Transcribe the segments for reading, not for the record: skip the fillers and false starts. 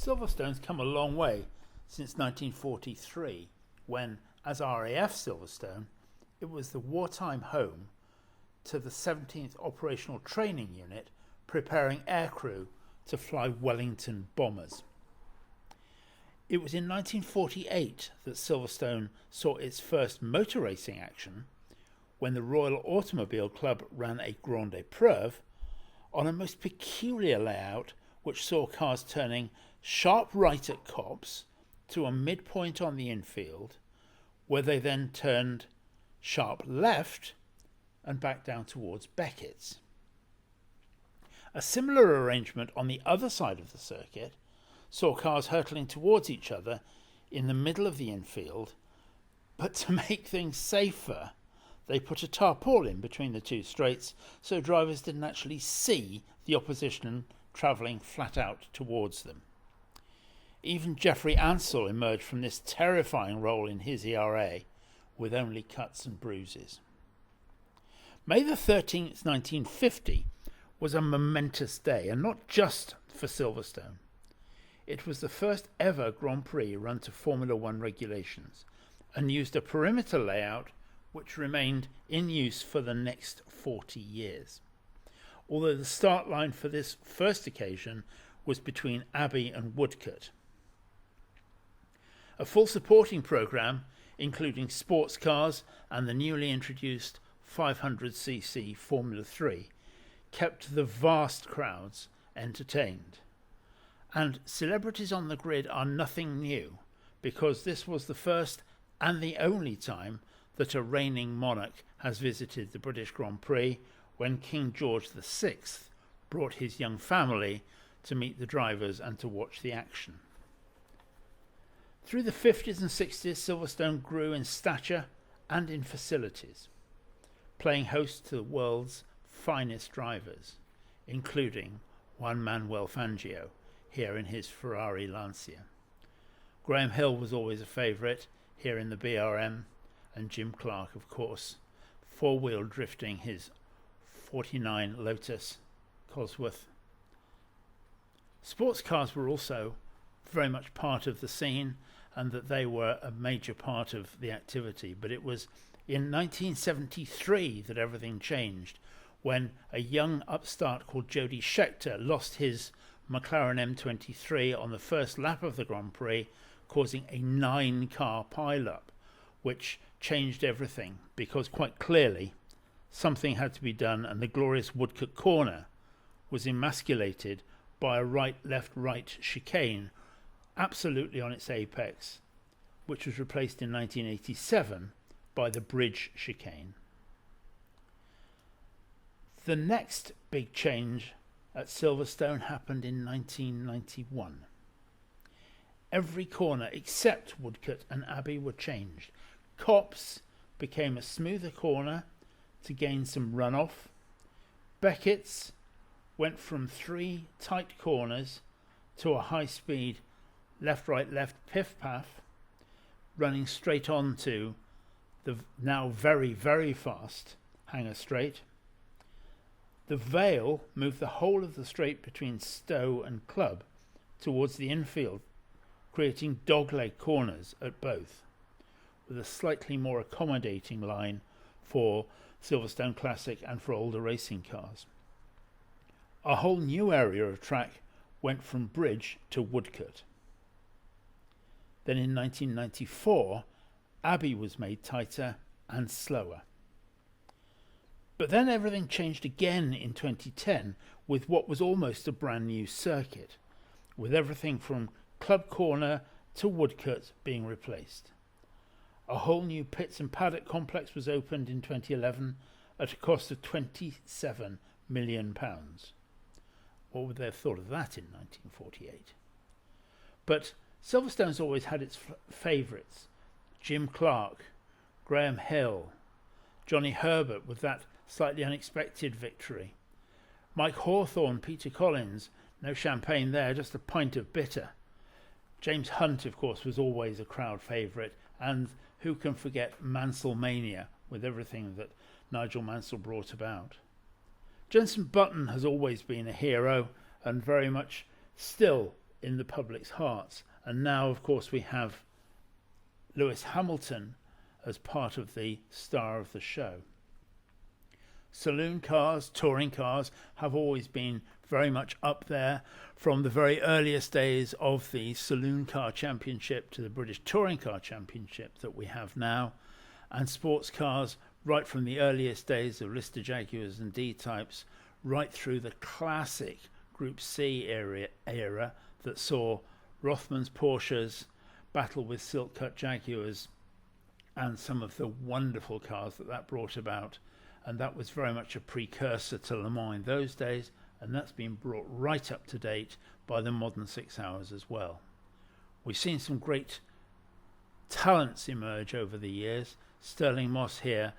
Silverstone's come a long way since 1943, when, as RAF Silverstone, it was the wartime home to the 17th Operational Training Unit preparing aircrew to fly Wellington bombers. It was in 1948 that Silverstone saw its first motor racing action when the Royal Automobile Club ran a Grande Épreuve on a most peculiar layout which saw cars turning sharp right at Copse to a midpoint on the infield, where they then turned sharp left and back down towards Beckett's. A similar arrangement on the other side of the circuit saw cars hurtling towards each other in the middle of the infield, but to make things safer, they put a tarpaulin between the two straights so drivers didn't actually see the opposition travelling flat out towards them. Even Geoffrey Ansell emerged from this terrifying role in his ERA with only cuts and bruises. May the 13th, 1950 was a momentous day, and not just for Silverstone. It was the first ever Grand Prix run to Formula One regulations and used a perimeter layout which remained in use for the next 40 years. Although the start line for this first occasion was between Abbey and Woodcote. A full supporting programme, including sports cars and the newly introduced 500cc Formula 3, kept the vast crowds entertained. And celebrities on the grid are nothing new, because this was the first and the only time that a reigning monarch has visited the British Grand Prix, when King George VI brought his young family to meet the drivers and to watch the action. Through the 50s and 60s, Silverstone grew in stature and in facilities, playing host to the world's finest drivers, including Juan Manuel Fangio, here in his Ferrari Lancia. Graham Hill was always a favourite, here in the BRM, and Jim Clark, of course, four-wheel drifting his 49 Lotus Cosworth. Sports cars were also very much part of the scene, and that they were a major part of the activity. But it was in 1973 that everything changed, when a young upstart called Jody Scheckter lost his McLaren M23 on the first lap of the Grand Prix, causing a 9-car pile-up, which changed everything, because quite clearly something had to be done, and the glorious Woodcote corner was emasculated by a right-left-right chicane absolutely on its apex, which was replaced in 1987 by the bridge chicane. The next big change at Silverstone happened in 1991. Every corner except Woodcote and Abbey were changed. Copse became a smoother corner to gain some runoff. Beckett's went from 3 tight corners to a high-speed left, right, left, piff-paff, running straight on to the now very, very fast Hanger Straight. The Vale moved the whole of the straight between Stowe and Club towards the infield, creating dogleg corners at both, with a slightly more accommodating line for Silverstone Classic and for older racing cars. A whole new area of track went from Bridge to Woodcote. Then in 1994, Abbey was made tighter and slower. But then everything changed again in 2010 with what was almost a brand new circuit, with everything from Club Corner to Woodcote being replaced. A whole new pits and paddock complex was opened in 2011 at a cost of £27 million. What would they have thought of that in 1948? But Silverstone's always had its favourites. Jim Clark, Graham Hill, Johnny Herbert with that slightly unexpected victory, Mike Hawthorne, Peter Collins, no champagne there, just a pint of bitter. James Hunt, of course, was always a crowd favourite, and who can forget Mansell Mania, with everything that Nigel Mansell brought about. Jenson Button has always been a hero, and very much still in the public's hearts. And now, of course, we have Lewis Hamilton as part of the star of the show. Saloon cars, touring cars, have always been very much up there, from the very earliest days of the Saloon Car Championship to the British Touring Car Championship that we have now, and sports cars right from the earliest days of Lister Jaguars and D-types right through the classic Group C era that saw Rothmans Porsches battle with Silk-cut Jaguars and some of the wonderful cars that brought about. And that was very much a precursor to Le Mans in those days, and that's been brought right up to date by the modern 6 Hours as well. We've seen some great talents emerge over the years. Stirling Moss here,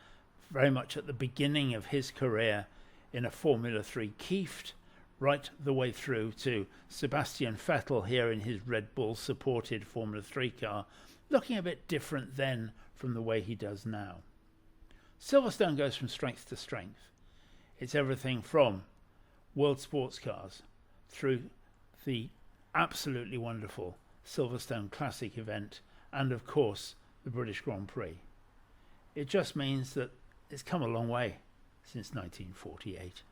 very much at the beginning of his career in a Formula 3 Kieft, right the way through to Sebastian Vettel here in his Red Bull supported Formula 3 car, looking a bit different then from the way he does now. Silverstone goes from strength to strength. It's everything from world sports cars through the absolutely wonderful Silverstone Classic event and, of course, the British Grand Prix. It just means that it's come a long way since 1948.